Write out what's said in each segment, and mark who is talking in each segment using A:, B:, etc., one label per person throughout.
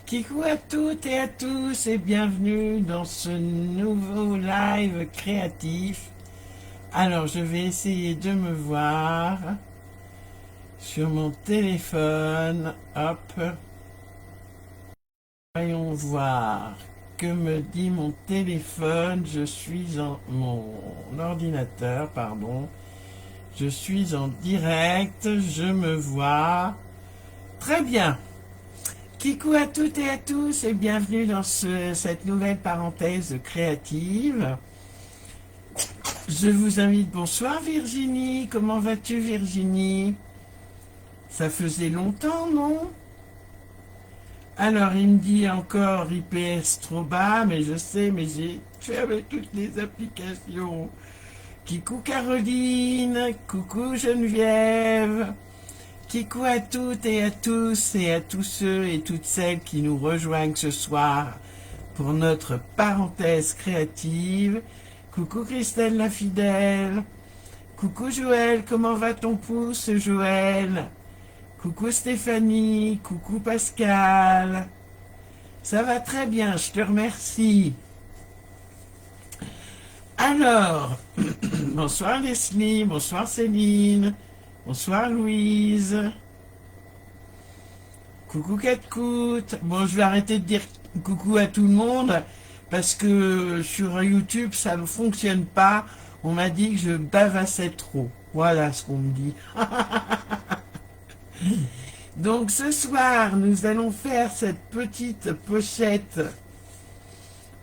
A: Kikou à toutes et à tous et bienvenue dans ce nouveau live créatif. Alors je vais essayer de me voir sur mon téléphone. Hop. Voyons voir. Que me dit mon téléphone? Je suis en mon ordinateur, pardon. Je suis en direct, je me vois. Très bien. Kikou à toutes et à tous et bienvenue dans cette nouvelle parenthèse créative. Je vous invite, bonsoir Virginie, comment vas-tu Virginie? Ça faisait longtemps, non? Alors il me dit encore IPS trop bas, mais je sais, mais j'ai fait avec toutes les applications. Kikou Caroline, coucou Geneviève. Kikou à toutes et à tous et à tous ceux et toutes celles qui nous rejoignent ce soir pour notre parenthèse créative. Coucou Christelle la fidèle. Coucou Joël, comment va ton pouce Joël? Coucou Stéphanie, coucou Pascal. Ça va très bien, je te remercie. Alors, bonsoir Leslie, bonsoir Céline. Bonsoir Louise. Coucou Catcoute. Bon, je vais arrêter de dire coucou à tout le monde parce que sur YouTube ça ne fonctionne pas. On m'a dit que je bavassais trop. Voilà ce qu'on me dit. Donc ce soir, nous allons faire cette petite pochette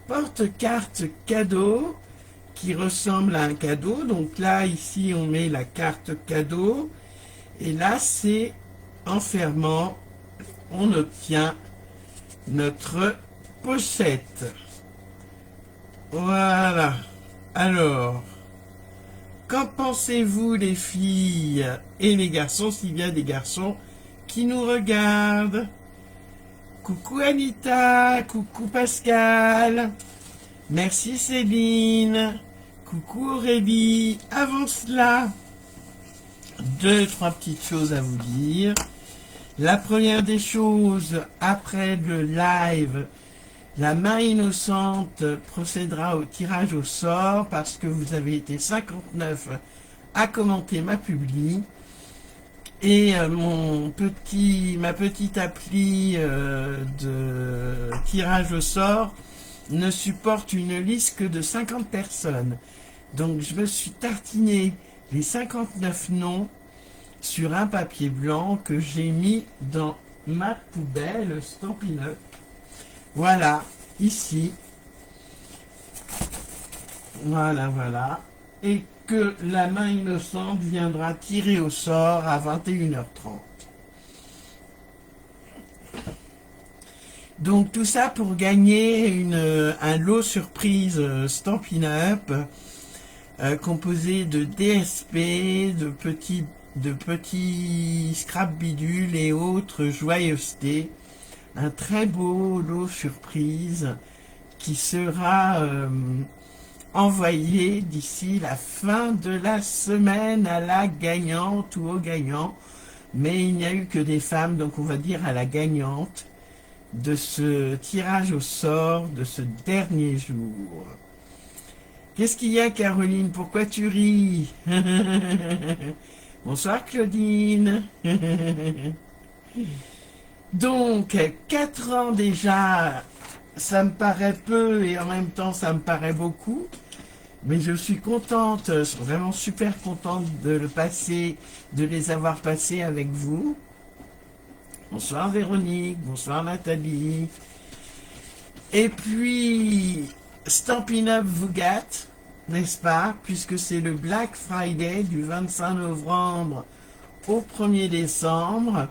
A: porte-carte cadeau qui ressemble à un cadeau. Donc là, ici, on met la carte cadeau. Et là, c'est en fermant, on obtient notre pochette. Voilà. Alors, qu'en pensez-vous les filles et les garçons, s'il y a des garçons qui nous regardent? Coucou Anita, coucou Pascal. Merci Céline. Coucou Aurélie. Avant cela, trois petites choses à vous dire. La première des choses, après le live, la main innocente procédera au tirage au sort parce que vous avez été 59 à commenter ma publi. Et ma petite appli de tirage au sort ne supporte une liste que de 50 personnes. Donc je me suis tartiné les 59 noms sur un papier blanc que j'ai mis dans ma poubelle Stampin' Up. Voilà, ici. Voilà, voilà. Et que la main innocente viendra tirer au sort à 21h30. Donc tout ça pour gagner un lot surprise Stampin' Up composé de DSP, de petits scrap bidules et autres joyeusetés. Un très beau lot surprise qui sera envoyé d'ici la fin de la semaine à la gagnante ou au gagnant. Mais il n'y a eu que des femmes, donc on va dire à la gagnante de ce tirage au sort de ce dernier jour. Qu'est-ce qu'il y a, Caroline? Pourquoi tu ris? Bonsoir, Claudine. Donc, 4 ans déjà, ça me paraît peu et en même temps, ça me paraît beaucoup. Mais je suis contente, vraiment super contente de les avoir passés avec vous. Bonsoir Véronique, bonsoir Nathalie. Et puis, Stampin' Up vous gâte, n'est-ce pas? Puisque c'est le Black Friday du 25 novembre au 1er décembre,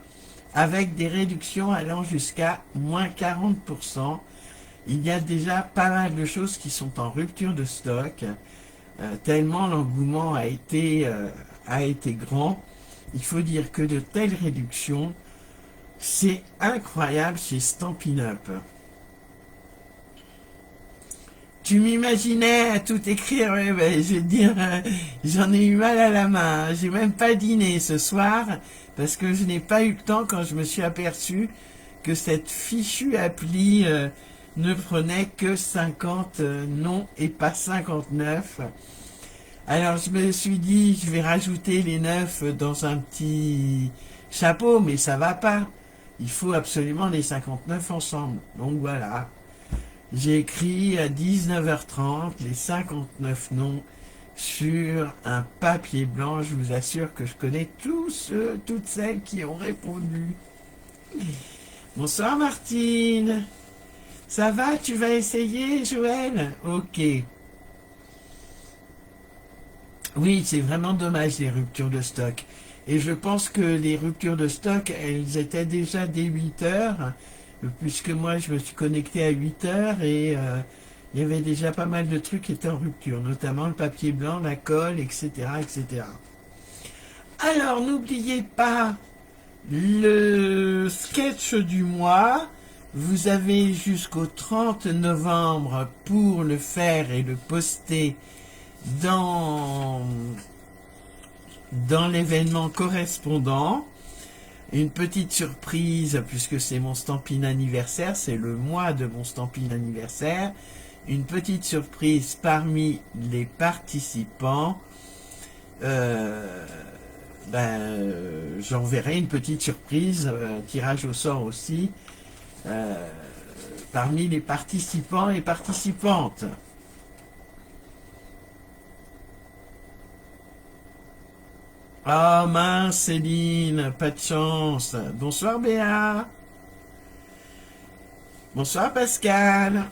A: avec des réductions allant jusqu'à moins 40%. Il y a déjà pas mal de choses qui sont en rupture de stock, tellement l'engouement a été grand. Il faut dire que de telles réductions, c'est incroyable chez Stampin' Up. Tu m'imaginais à tout écrire, ouais, ben, je vais te dire, j'en ai eu mal à la main. J'ai même pas dîné ce soir parce que je n'ai pas eu le temps quand je me suis aperçu que cette fichue appli ne prenait que 50 noms et pas 59. Alors je me suis dit, je vais rajouter les 9 dans un petit chapeau, mais ça va pas. Il faut absolument les 59 ensemble. Donc voilà. J'ai écrit à 19h30 les 59 noms sur un papier blanc. Je vous assure que je connais tous ceux, toutes celles qui ont répondu. Bonsoir Martine. Ça va, tu vas essayer, Joël? Ok. Oui, c'est vraiment dommage les ruptures de stock. Et je pense que les ruptures de stock, elles étaient déjà dès 8 heures, puisque moi je me suis connecté à 8 heures et il y avait déjà pas mal de trucs qui étaient en rupture, notamment le papier blanc, la colle, etc., etc. Alors, n'oubliez pas le sketch du mois. Vous avez jusqu'au 30 novembre pour le faire et le poster dans l'événement correspondant. Une petite surprise, puisque c'est mon Stampin' anniversaire, c'est le mois de mon Stampin' anniversaire. Une petite surprise parmi les participants. J'enverrai une petite surprise, tirage au sort aussi, parmi les participants et participantes. Ah mince Céline, pas de chance. Bonsoir Béa. Bonsoir Pascal.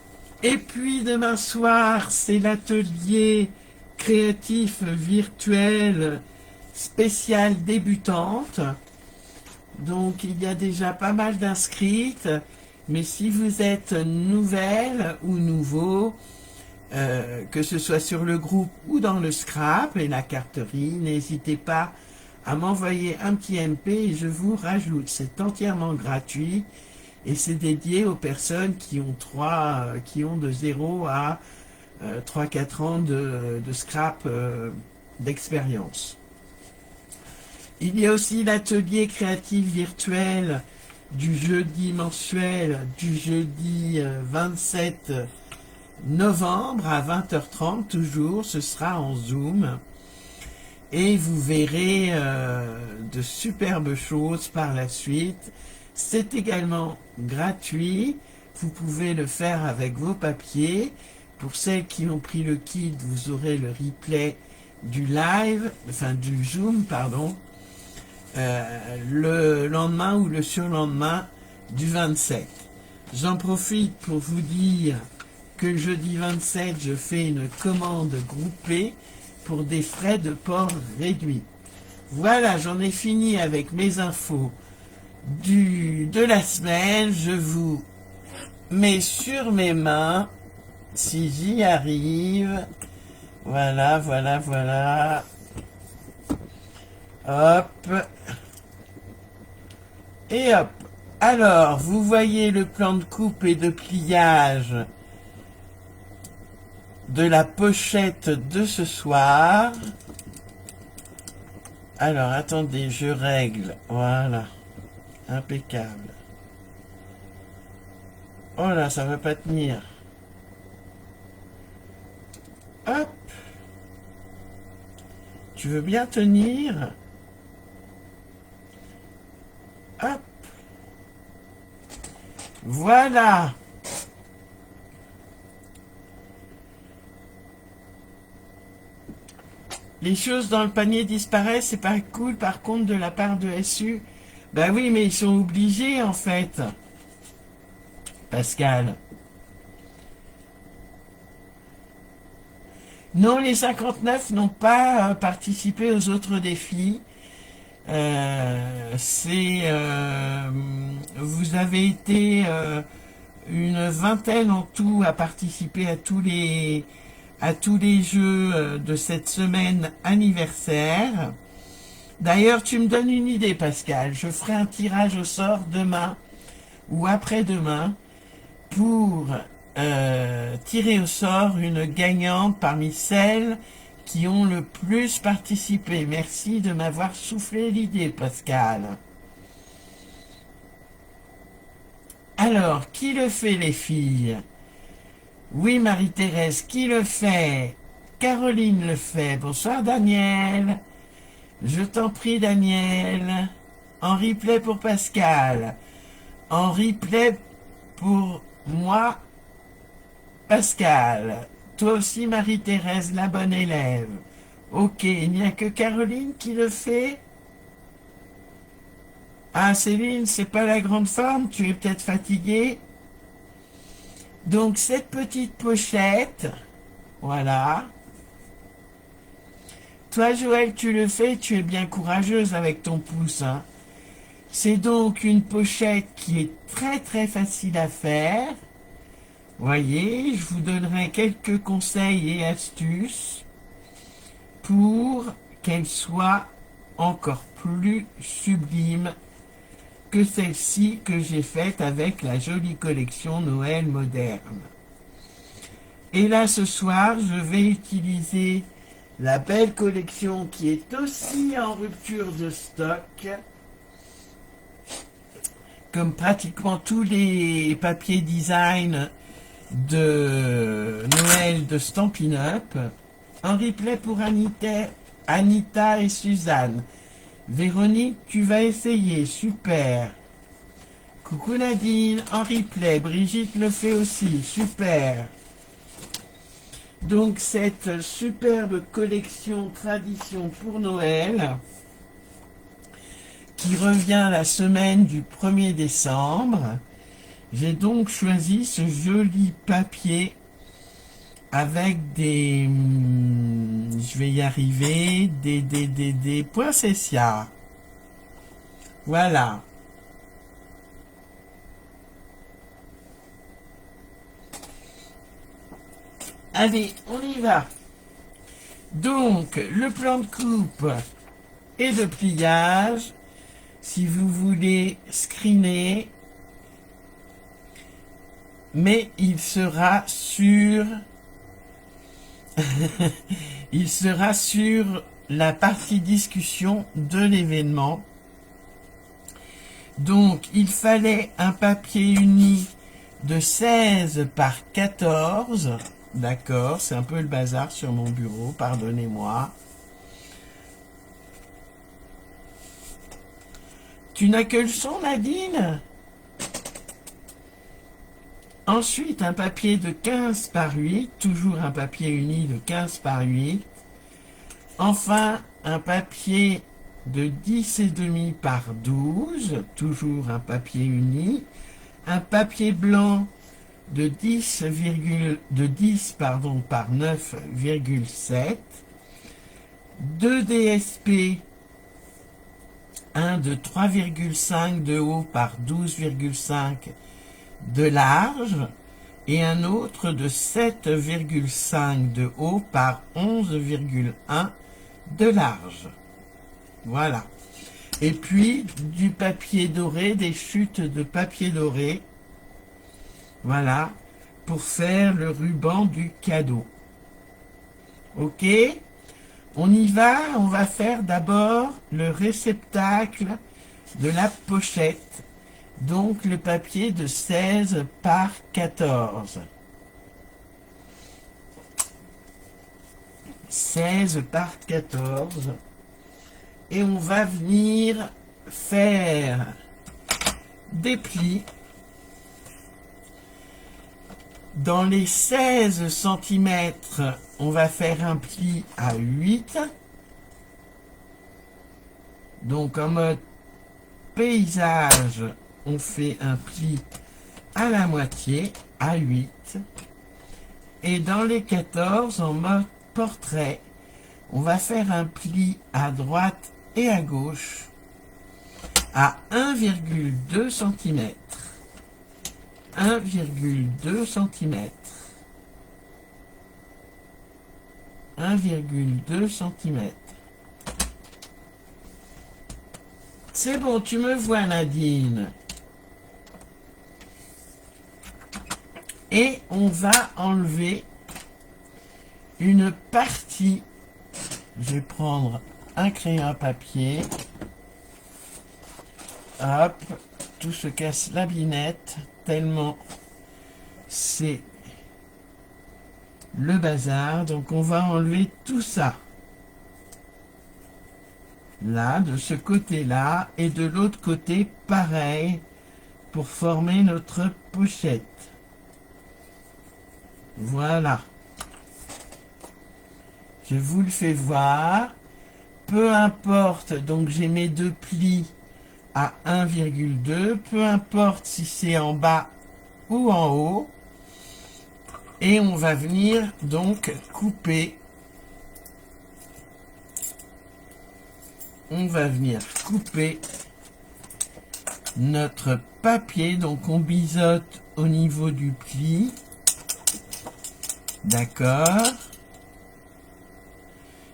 A: Et puis demain soir, c'est l'atelier créatif virtuel spécial débutante. Donc il y a déjà pas mal d'inscrites. Mais si vous êtes nouvelle ou nouveau, que ce soit sur le groupe ou dans le scrap et la carterie, n'hésitez pas à m'envoyer un petit MP et je vous rajoute. C'est entièrement gratuit et c'est dédié aux personnes qui ont de 0 à 3-4 ans de scrap d'expérience. Il y a aussi l'atelier créatif virtuel du jeudi mensuel, du jeudi 27 novembre à 20h30 toujours, ce sera en Zoom. Et vous verrez de superbes choses par la suite. C'est également gratuit. Vous pouvez le faire avec vos papiers. Pour celles qui ont pris le kit, vous aurez le replay du live, enfin du Zoom, pardon, le lendemain ou le surlendemain du 27. J'en profite pour vous dire que jeudi 27, je fais une commande groupée pour des frais de port réduits. Voilà, j'en ai fini avec mes infos de la semaine. Je vous mets sur mes mains, si j'y arrive. Voilà, voilà, voilà. Hop. Et hop. Alors, vous voyez le plan de coupe et de pliage de la pochette de ce soir. Alors, attendez, je règle. Voilà. Impeccable. Oh là, ça va pas tenir. Hop. Tu veux bien tenir? Hop. Voilà. Les choses dans le panier disparaissent, c'est pas cool par contre de la part de SU. Ben oui, mais ils sont obligés en fait. Pascal. Non, les 59 n'ont pas participé aux autres défis. Vous avez été une vingtaine en tout à participer à tous les jeux de cette semaine anniversaire. D'ailleurs, tu me donnes une idée, Pascal. Je ferai un tirage au sort demain ou après-demain pour tirer au sort une gagnante parmi celles qui ont le plus participé. Merci de m'avoir soufflé l'idée, Pascal. Alors, qui le fait, les filles? Oui, Marie-Thérèse, qui le fait? Caroline le fait. Bonsoir, Daniel. Je t'en prie, Daniel. En replay pour Pascal. En replay pour moi, Pascal. Toi aussi, Marie-Thérèse, la bonne élève. Ok, il n'y a que Caroline qui le fait. Ah, Céline, c'est pas la grande forme, tu es peut-être fatiguée. Donc, cette petite pochette, voilà. Toi, Joël, tu le fais, tu es bien courageuse avec ton pouce, hein. C'est donc une pochette qui est très très facile à faire. Voyez, je vous donnerai quelques conseils et astuces pour qu'elle soit encore plus sublime que celle-ci que j'ai faite avec la jolie collection Noël moderne. Et là, ce soir, je vais utiliser la belle collection qui est aussi en rupture de stock, comme pratiquement tous les papiers design de Noël de Stampin' Up. Un replay pour Anita et Suzanne. Véronique, tu vas essayer, super. Coucou Nadine, en replay. Brigitte le fait aussi, super. Donc cette superbe collection tradition pour Noël qui revient la semaine du 1er décembre. J'ai donc choisi ce joli papier avec des, je vais y arriver, des poinsettias. Voilà. Allez, on y va. Donc, le plan de coupe et de pliage, si vous voulez screener, mais il sera sur il sera sur la partie discussion de l'événement. Donc, il fallait un papier uni de 16 par 14. D'accord, c'est un peu le bazar sur mon bureau, pardonnez-moi. Tu n'as que le son, Nadine? Ensuite, un papier de 15 par 8, toujours un papier uni de 15 par 8. Enfin, un papier de 10,5 par 12, toujours un papier uni. Un papier blanc de 10 par 9,7. 2 DSP, un de 3,5 de haut par 12,5 de large et un autre de 7,5 de haut par 11,1 de large. Voilà. Et puis du papier doré, des chutes de papier doré. Voilà, pour faire le ruban du cadeau. Ok? On y va, on va faire d'abord le réceptacle de la pochette. Donc le papier de 16 par 14. 16 par 14. Et on va venir faire des plis. Dans les 16 cm, on va faire un pli à 8. Donc en mode paysage, on fait un pli à la moitié, à 8. Et dans les 14, en mode portrait, on va faire un pli à droite et à gauche à 1,2 cm. 1,2 cm. 1,2 cm. C'est bon, tu me vois, Nadine. Et on va enlever une partie. Je vais prendre un crayon à papier. Hop. tout se casse la binette, tellement c'est le bazar. Donc on va enlever tout ça. Là, de ce côté-là, et de l'autre côté, pareil, pour former notre pochette. Voilà. Je vous le fais voir. Peu importe, donc j'ai mes deux plis à 1,2, peu importe si c'est en bas ou en haut. Et on va venir donc couper. On va venir couper notre papier. Donc on biseaute au niveau du pli. D'accord.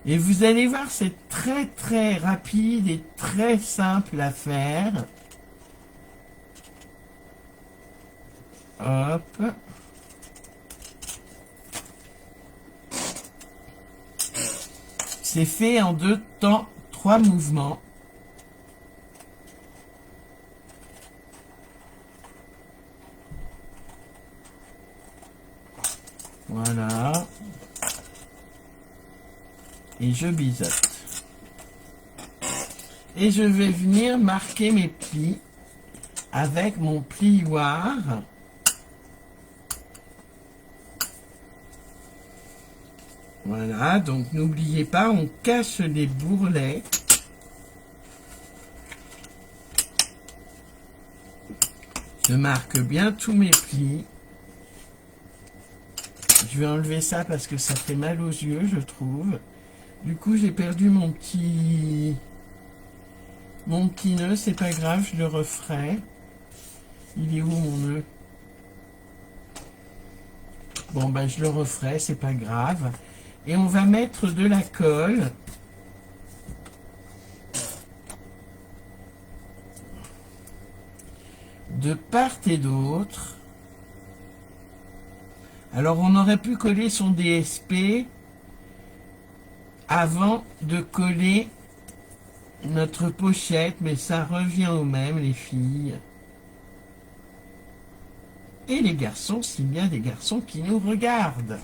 A: Et vous allez voir, c'est très très rapide et très simple à faire. Hop. C'est fait en 2 temps, 3 mouvements. Voilà. Et je biseaute. Et je vais venir marquer mes plis avec mon plioir. Voilà, donc n'oubliez pas, on cache les bourrelets. Je marque bien tous mes plis. Je vais enlever ça parce que ça fait mal aux yeux, je trouve. Du coup, j'ai perdu mon petit nœud, c'est pas grave, je le referai. Il est où mon nœud? Bon, ben je le referai, c'est pas grave. Et on va mettre de la colle. De part et d'autre. Alors, on aurait pu coller son DSP avant de coller notre pochette, mais ça revient au même, les filles. Et les garçons, s'il y a des garçons qui nous regardent.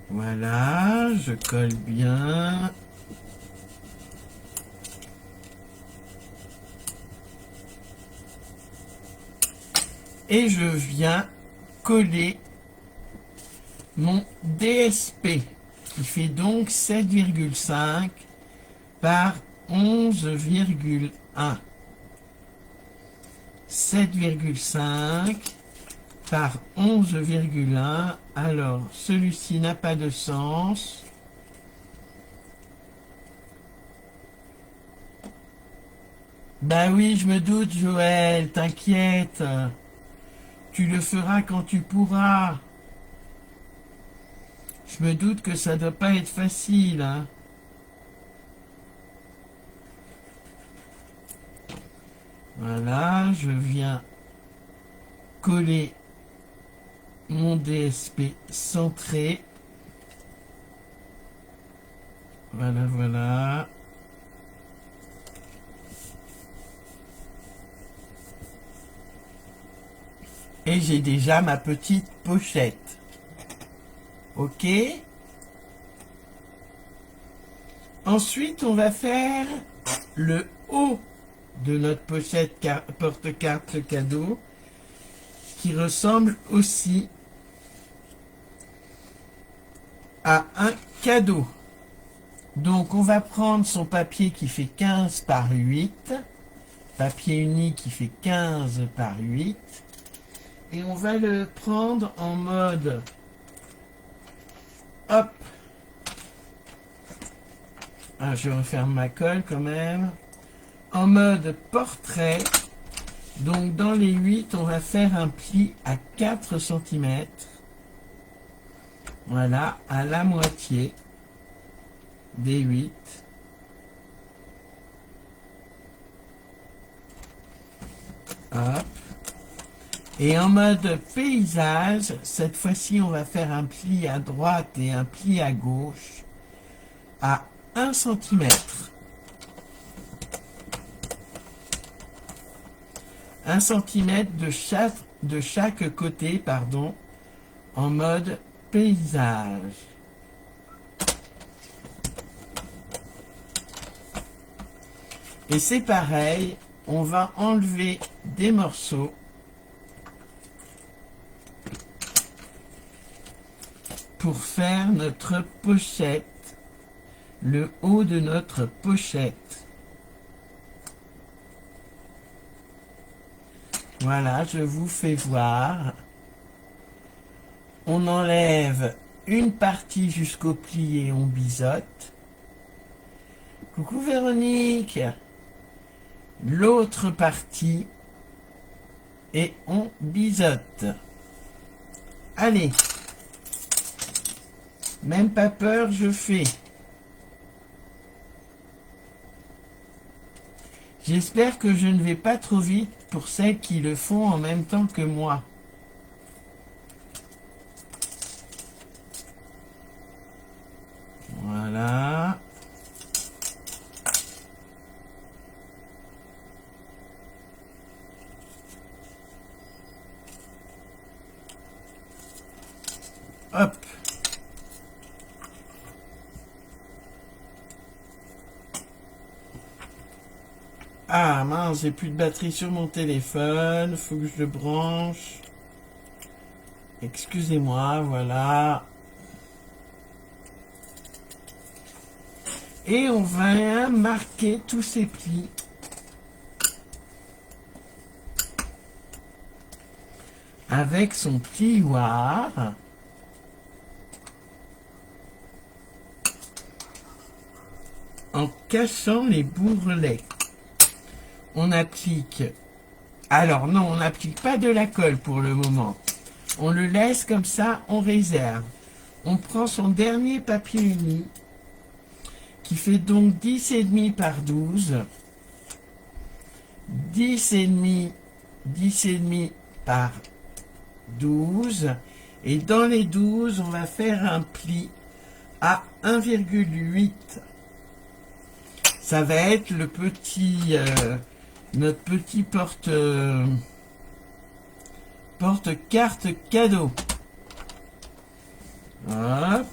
A: Voilà, je colle bien. Et je viens coller mon DSP, qui fait donc 7,5 par 11,1. 7,5 par 11,1. Alors, celui-ci n'a pas de sens. Ben oui, je me doute, Joël, t'inquiète. Tu le feras quand tu pourras. Je me doute que ça doit pas être facile, hein. Voilà, je viens coller mon DSP centré. Voilà, voilà. Et j'ai déjà ma petite pochette. Ok. Ensuite, on va faire le haut de notre pochette porte-carte cadeau, qui ressemble aussi à un cadeau. Donc, on va prendre son papier qui fait 15 par 8, papier uni qui fait 15 par 8, et on va le prendre en mode, hop, ah, je referme ma colle quand même, en mode portrait. Donc dans les 8, on va faire un pli à 4 cm. Voilà, à la moitié des 8. Hop. Et en mode paysage, cette fois-ci, on va faire un pli à droite et un pli à gauche à 1 cm. 1 cm de chaque côté, pardon, en mode paysage. Et c'est pareil, on va enlever des morceaux pour faire notre pochette, le haut de notre pochette. Voilà, je vous fais voir. On enlève une partie jusqu'au pli et on biseaute. Coucou Véronique. L'autre partie et on biseaute. Allez. Même pas peur, je fais. J'espère que je ne vais pas trop vite pour celles qui le font en même temps que moi. Voilà. Hop. Ah mince, j'ai plus de batterie sur mon téléphone, faut que je le branche. Excusez-moi, voilà. Et on va marquer tous ces plis. Avec son plioir. En cachant les bourrelets. On applique. Alors non, on n'applique pas de la colle pour le moment. On le laisse comme ça, on réserve. On prend son dernier papier uni, qui fait donc 10,5 par 12. 10,5 par 12. Et dans les 12, on va faire un pli à 1,8. Ça va être le petit... notre petit porte-carte cadeau. Hop.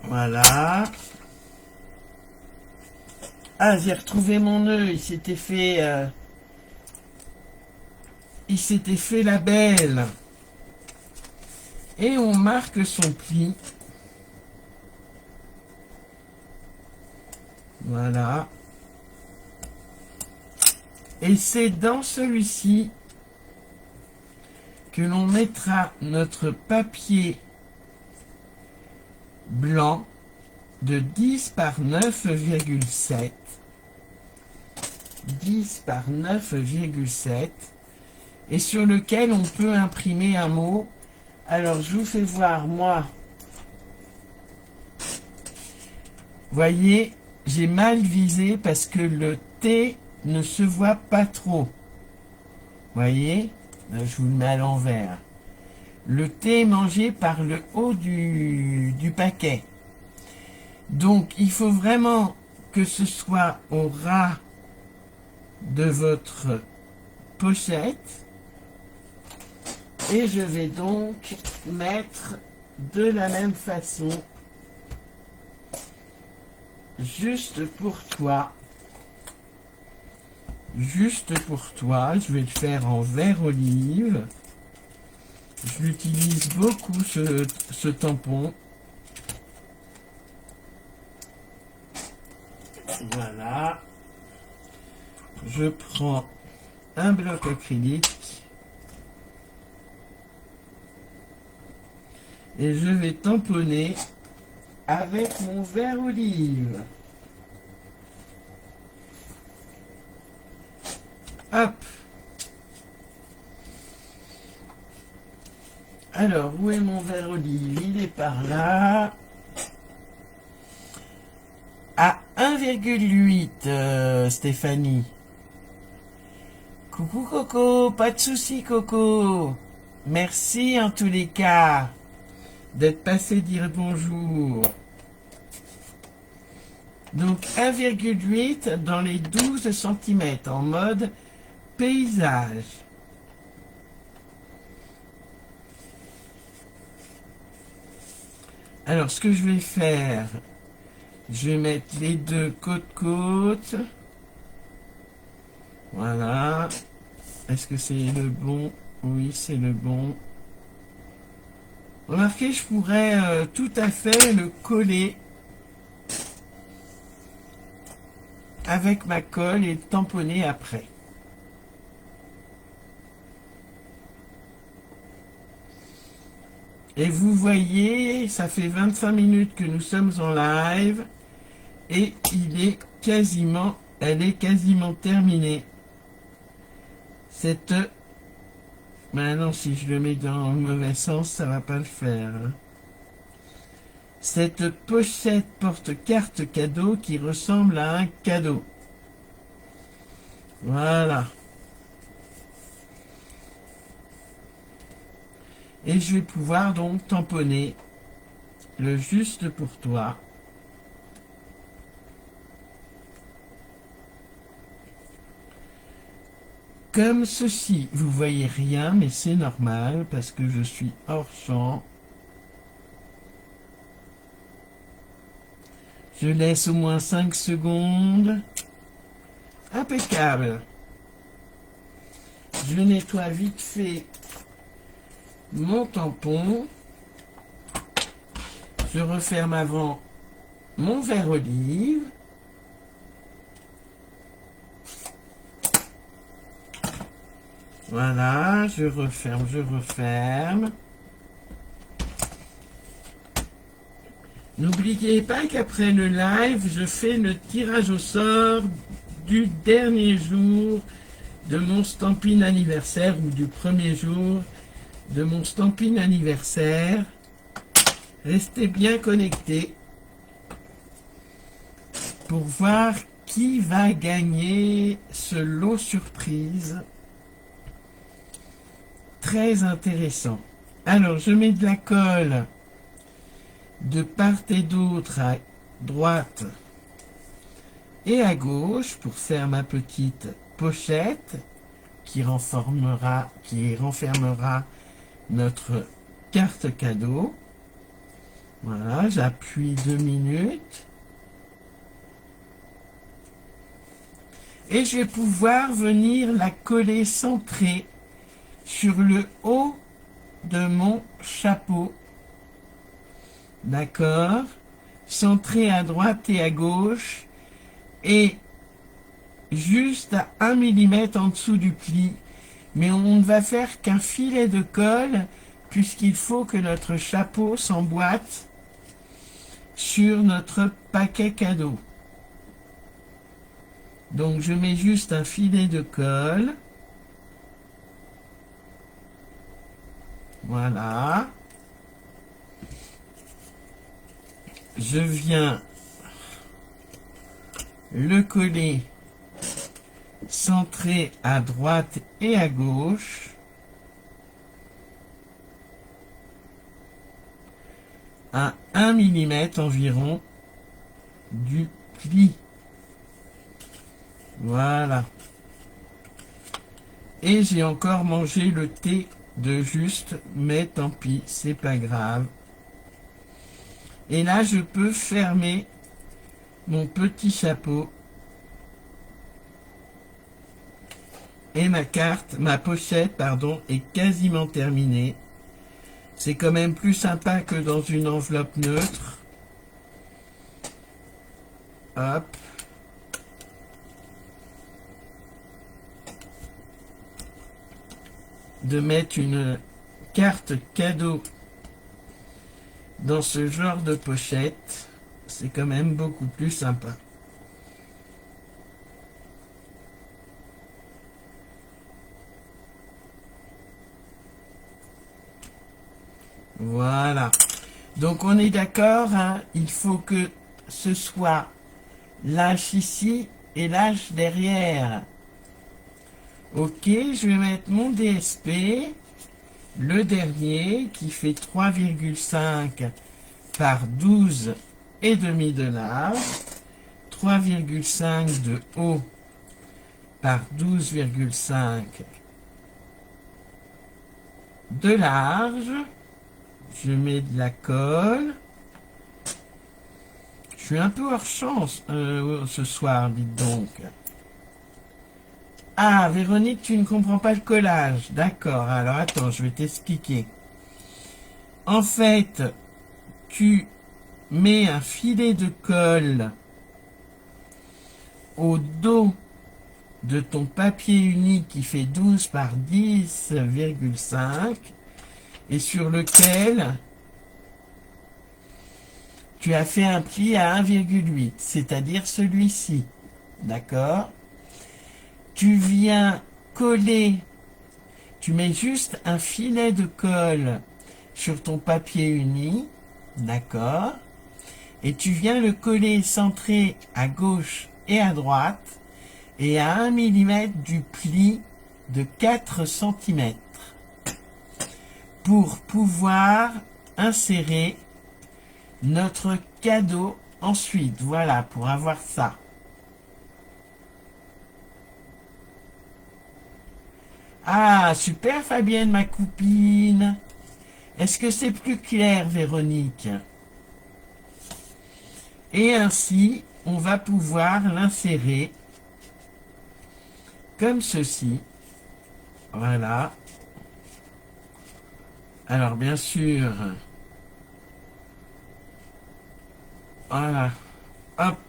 A: Voilà. Ah, j'ai retrouvé mon nœud. Il s'était fait la belle. Et on marque son pli. Voilà. Et c'est dans celui-ci que l'on mettra notre papier blanc de 10 par 9,7. 10 par 9,7. Et sur lequel on peut imprimer un mot. Alors, je vous fais voir, moi. Voyez, j'ai mal visé parce que le T ne se voit pas trop. Voyez, là, je vous le mets à l'envers. Le T est mangé par le haut du paquet. Donc, il faut vraiment que ce soit au ras de votre pochette. Et je vais donc mettre de la même façon. Juste pour toi. Juste pour toi. Je vais le faire en vert olive. Je l'utilise beaucoup ce tampon. Voilà. Je prends un bloc acrylique. Et je vais tamponner avec mon vert olive. Hop. Alors, où est mon vert olive? Il est par là. À 1,8, Stéphanie. Coucou Coco, pas de souci Coco. Merci en tous les cas d'être passé dire bonjour. Donc 1,8 dans les 12 centimètres en mode paysage. Alors ce que je vais faire, je vais mettre les deux côte-côte. Voilà. Est-ce que c'est le bon? Oui, c'est le bon. Remarquez, je pourrais tout à fait le coller avec ma colle et le tamponner après. Et vous voyez, ça fait 25 minutes que nous sommes en live et elle est quasiment terminée. Maintenant, si je le mets dans le mauvais sens, ça va pas le faire. Cette pochette porte-carte cadeau qui ressemble à un cadeau. Voilà. Et je vais pouvoir donc tamponner le juste pour toi. Comme ceci, vous voyez rien, mais c'est normal parce que je suis hors champ. Je laisse au moins 5 secondes. Impeccable. Je nettoie vite fait mon tampon. Je referme avant mon verre olive. Voilà, je referme. N'oubliez pas qu'après le live, je fais le tirage au sort du dernier jour de mon Stampin' anniversaire ou du premier jour de mon Stampin' anniversaire. Restez bien connectés pour voir qui va gagner ce lot surprise. Très intéressant. Alors, je mets de la colle de part et d'autre, à droite et à gauche, pour faire ma petite pochette qui renfermera notre carte cadeau. Voilà, j'appuie 2 minutes. Et je vais pouvoir venir la coller centrée sur le haut de mon chapeau. D'accord? Centrée à droite et à gauche. Et juste à 1 mm en dessous du pli. Mais on ne va faire qu'un filet de colle puisqu'il faut que notre chapeau s'emboîte sur notre paquet cadeau. Donc je mets juste un filet de colle. Voilà. Je viens le coller centré à droite et à gauche. À 1 mm environ du pli. Voilà. Et j'ai encore mangé le thé de juste, mais tant pis, c'est pas grave. Et là, je peux fermer mon petit chapeau. Et ma pochette, pardon, est quasiment terminée. C'est quand même plus sympa que dans une enveloppe neutre. Hop. De mettre une carte cadeau dans ce genre de pochette, c'est quand même beaucoup plus sympa. Voilà. Donc on est d'accord, hein, il faut que ce soit lâche ici et lâche derrière. Ok, je vais mettre mon DSP, le dernier, qui fait 3,5 par 12,5 de large. 3,5 de haut par 12,5 de large. Je mets de la colle. Je suis un peu hors chance ce soir, dites donc. Ah, Véronique, tu ne comprends pas le collage. D'accord, alors attends, je vais t'expliquer. En fait, tu mets un filet de colle au dos de ton papier unique qui fait 12 par 10,5 et sur lequel tu as fait un pli à 1,8, c'est-à-dire celui-ci. D'accord? Tu viens coller, tu mets juste un filet de colle sur ton papier uni, d'accord? Et tu viens le coller centré à gauche et à droite et à 1 mm du pli de 4 cm pour pouvoir insérer notre cadeau ensuite. Voilà, pour avoir ça. Ah, super Fabienne, ma copine. Est-ce que c'est plus clair, Véronique? Et ainsi, on va pouvoir l'insérer comme ceci. Voilà. Alors, bien sûr, voilà. Hop.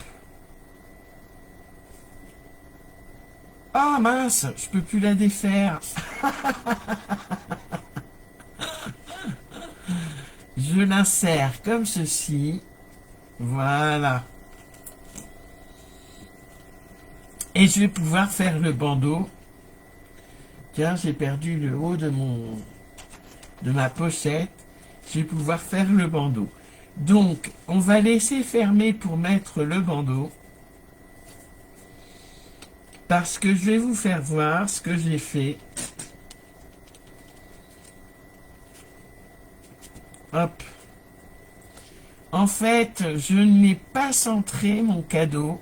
A: Ah mince, je peux plus la défaire. Je l'insère comme ceci. Voilà. Et je vais pouvoir faire le bandeau. Tiens, j'ai perdu le haut de ma pochette. Je vais pouvoir faire le bandeau. Donc, on va laisser fermer pour mettre le bandeau. Parce que je vais vous faire voir ce que j'ai fait. Hop. En fait, je n'ai pas centré mon cadeau.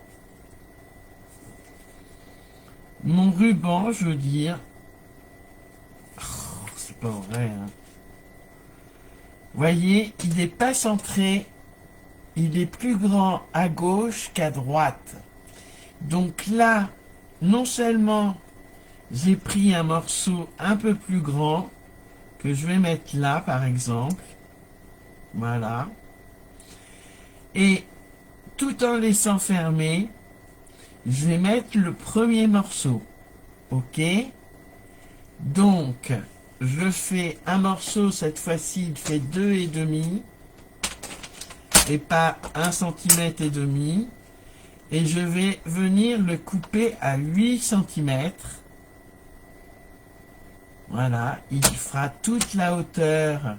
A: Mon ruban, je veux dire. Oh, c'est pas vrai, hein. Voyez, il n'est pas centré. Il est plus grand à gauche qu'à droite. Donc là, non seulement j'ai pris un morceau un peu plus grand, que je vais mettre là, par exemple. Voilà. Et tout en laissant fermer, je vais mettre le premier morceau. Ok? Donc, je fais un morceau, cette fois-ci, il fait 2,5 et pas 1,5 cm. Et je vais venir le couper à 8 cm. Voilà, il fera toute la hauteur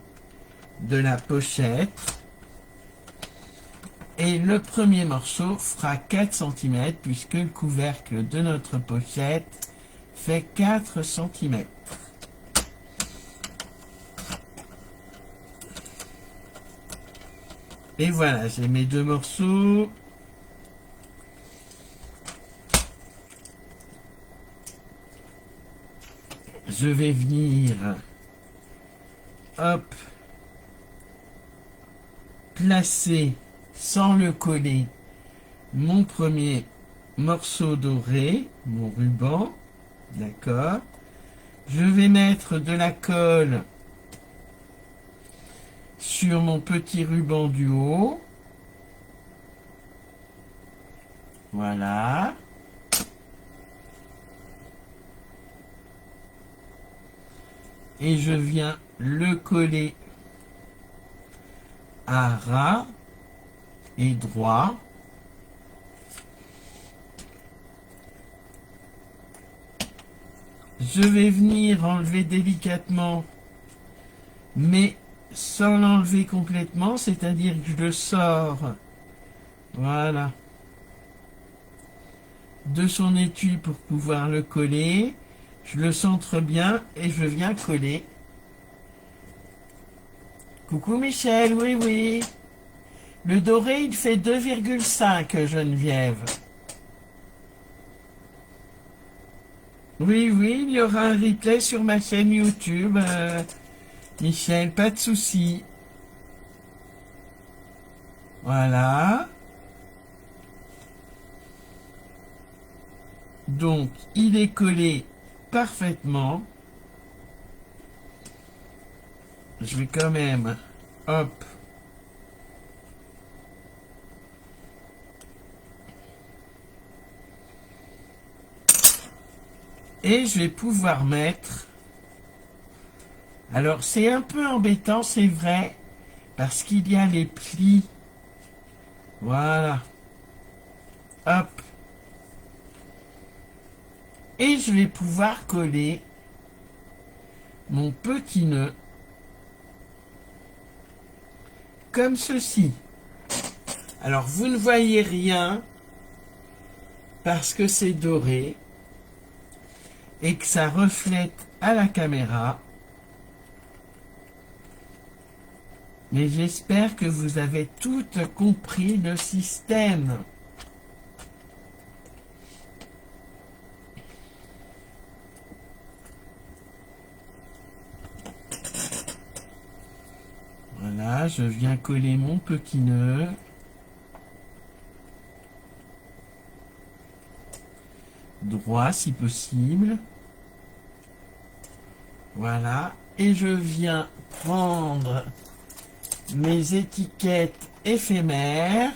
A: de la pochette. Et le premier morceau fera 4 cm puisque le couvercle de notre pochette fait 4 cm. Et voilà, j'ai mes deux morceaux. Je vais venir, hop, placer sans le coller mon premier morceau doré, mon ruban, d'accord. Je vais mettre de la colle sur mon petit ruban du haut, voilà. Et je viens le coller à ras et droit. Je vais venir enlever délicatement, mais sans l'enlever complètement, c'est-à-dire que je le sors, voilà, de son étui pour pouvoir le coller. Je le centre bien et je viens coller. Coucou Michel, oui, oui. Le doré, il fait 2,5, Geneviève. Oui, oui, il y aura un replay sur ma chaîne YouTube, Michel, pas de souci. Voilà. Donc, il est collé parfaitement. Je vais quand même, hop. Et je vais pouvoir mettre... Alors, c'est un peu embêtant, c'est vrai, parce qu'il y a les plis. Voilà. Hop. Et je vais pouvoir coller mon petit nœud comme ceci. Alors, vous ne voyez rien parce que c'est doré et que ça reflète à la caméra. Mais j'espère que vous avez toutes compris le système. Voilà, je viens coller mon petit nœud. Droit si possible. Voilà. Et je viens prendre mes étiquettes éphémères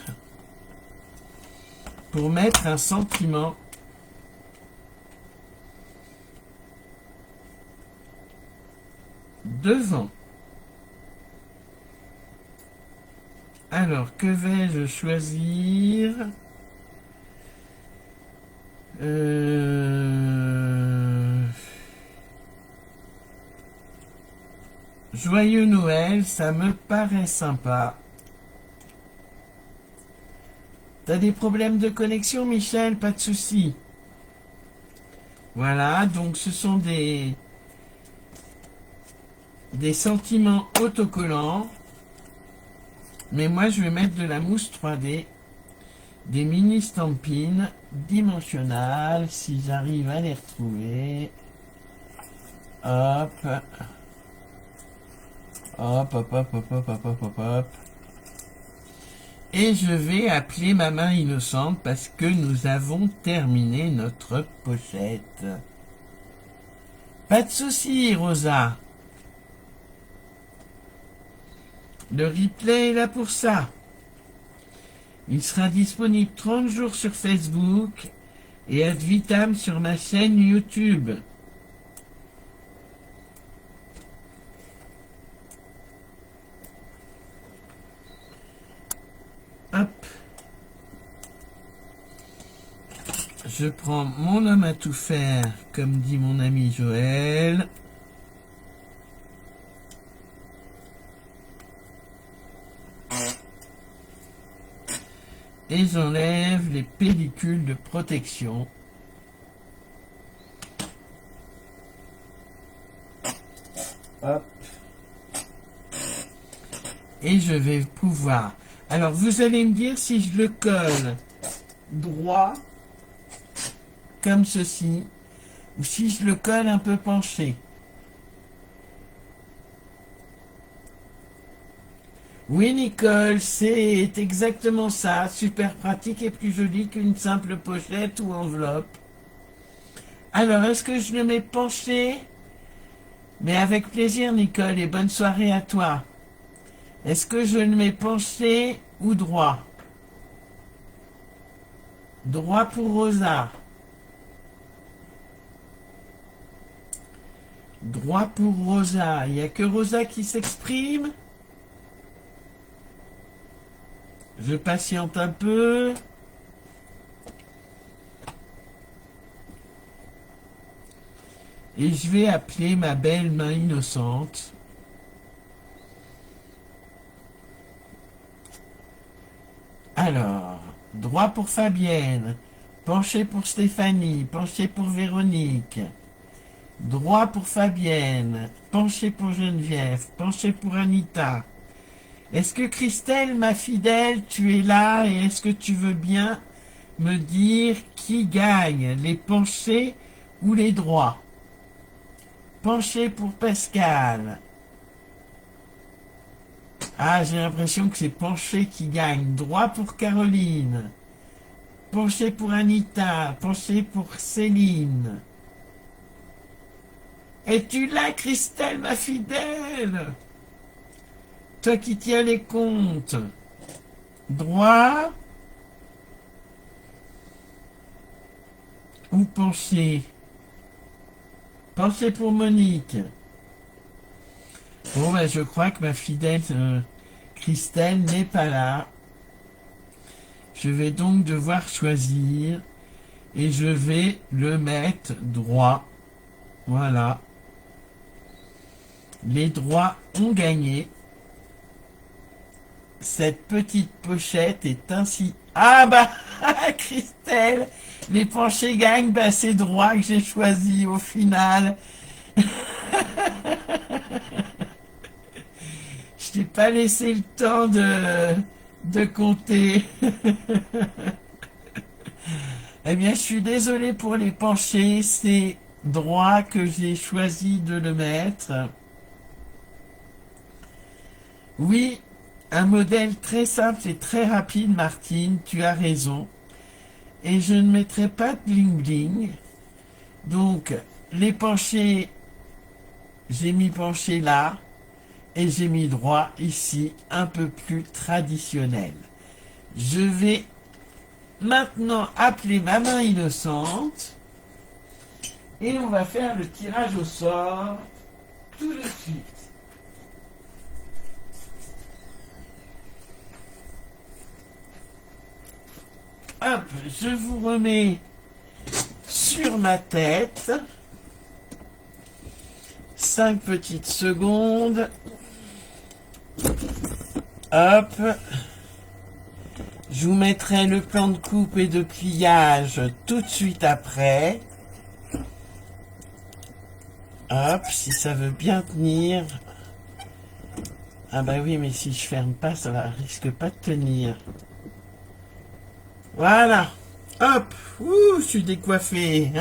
A: pour mettre un sentiment devant. Alors, que vais-je choisir? Joyeux Noël, ça me paraît sympa. T'as des problèmes de connexion, Michel? Pas de souci. Voilà, donc ce sont des sentiments autocollants. Mais moi, je vais mettre de la mousse 3D, des mini stampines dimensionnelles, si j'arrive à les retrouver. Hop. Hop, hop, hop, hop, hop, hop, hop, hop, hop. Et je vais appeler ma main innocente parce que nous avons terminé notre pochette. Pas de souci, Rosa. Le replay est là pour ça. Il sera disponible 30 jours sur Facebook et ad vitam sur ma chaîne YouTube. Hop. Je prends mon homme à tout faire, comme dit mon ami Joël. Et j'enlève les pellicules de protection. Hop. Et je vais pouvoir... Alors, vous allez me dire si je le colle droit, comme ceci, ou si je le colle un peu penché. Oui, Nicole, c'est exactement ça. Super pratique et plus joli qu'une simple pochette ou enveloppe. Alors, est-ce que je le mets penché? Mais avec plaisir, Nicole, et bonne soirée à toi. Est-ce que je le mets penché ou droit? Droit pour Rosa. Droit pour Rosa. Il n'y a que Rosa qui s'exprime. Je patiente un peu. Et je vais appeler ma belle main innocente. Alors, droit pour Fabienne, penché pour Stéphanie, penché pour Véronique. Droit pour Fabienne, penché pour Geneviève, penché pour Anita. Est-ce que Christelle, ma fidèle, tu es là et est-ce que tu veux bien me dire qui gagne, les penchés ou les droits? Penché pour Pascal. Ah, j'ai l'impression que c'est penché qui gagne. Droit pour Caroline. Penché pour Anita. Penché pour Céline. Es-tu là, Christelle, ma fidèle? Toi qui tiens les comptes. Droit ou penché? Penché pour Monique. Bon, ben, je crois que ma fidèle Christelle n'est pas là. Je vais donc devoir choisir et je vais le mettre droit. Voilà. Les droits ont gagné. Cette petite pochette est ainsi... Ah bah, Christelle, les penchés gagnent, bah c'est droit que j'ai choisi au final. Je t'ai pas laissé le temps de compter. Eh bien, je suis désolé pour les penchés, c'est droit que j'ai choisi de le mettre. Oui, un modèle très simple et très rapide, Martine, tu as raison. Et je ne mettrai pas de bling bling. Donc, les penchés, j'ai mis penché là. Et j'ai mis droit ici, un peu plus traditionnel. Je vais maintenant appeler ma main innocente. Et on va faire le tirage au sort tout de suite. Hop, je vous remets sur ma tête. 5 petites secondes. Hop. Je vous mettrai le plan de coupe et de pliage tout de suite après. Hop, si ça veut bien tenir. Ah bah oui, mais si je ferme pas, ça risque pas de tenir. Voilà. Hop. Ouh, je suis décoiffé.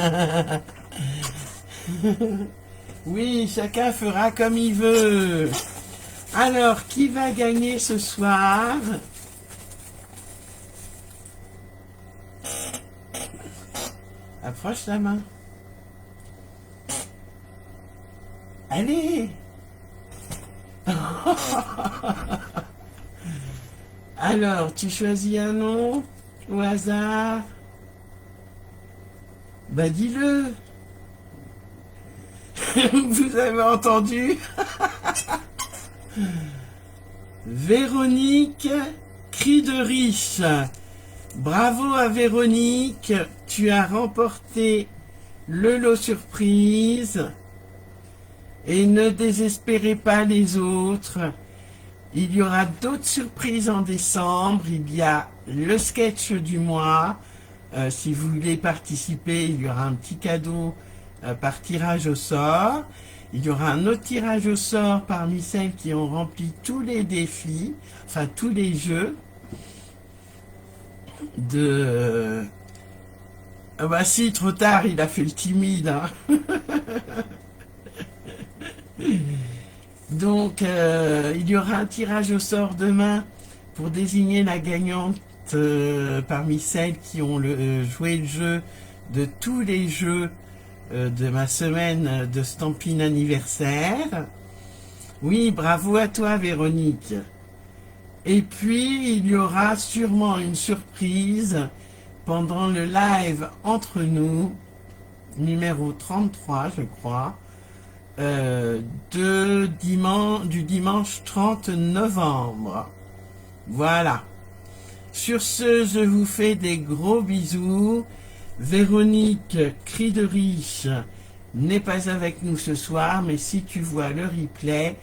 A: Oui, chacun fera comme il veut. Alors, qui va gagner ce soir? Approche la main. Allez. Alors, tu choisis un nom au hasard? Bah dis-le. Vous avez entendu? Véronique, cri de riche. Bravo à Véronique, tu as remporté le lot surprise. Et ne désespérez pas les autres. Il y aura d'autres surprises en décembre. Il y a le sketch du mois. Si vous voulez participer, il y aura un petit cadeau par tirage au sort. Il y aura un autre tirage au sort parmi celles qui ont rempli tous les défis, enfin tous les jeux de... Ah bah si, trop tard, il a fait le timide. Hein. Donc, il y aura un tirage au sort demain pour désigner la gagnante parmi celles qui ont joué le jeu de tous les jeux de ma semaine de Stampin' anniversaire. Oui, bravo à toi, Véronique. Et puis, il y aura sûrement une surprise pendant le live entre nous, numéro 33, je crois, du dimanche 30 novembre. Voilà. Sur ce, je vous fais des gros bisous. Véronique, cri de riche, n'est pas avec nous ce soir, mais si tu vois le replay,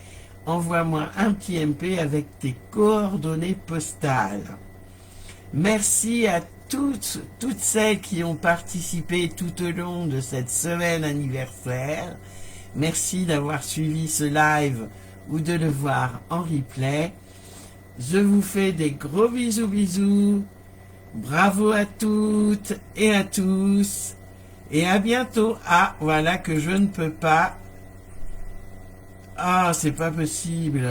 A: envoie-moi un petit MP avec tes coordonnées postales. Merci à toutes celles qui ont participé tout au long de cette semaine anniversaire. Merci d'avoir suivi ce live ou de le voir en replay. Je vous fais des gros bisous, bisous. Bravo à toutes et à tous. Et à bientôt. Ah, voilà que je ne peux pas. Ah, c'est pas possible.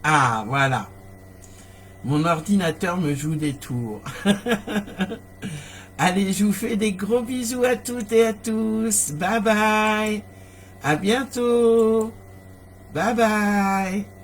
A: Ah, voilà. Mon ordinateur me joue des tours. Allez, je vous fais des gros bisous à toutes et à tous. Bye bye. À bientôt. Bye bye.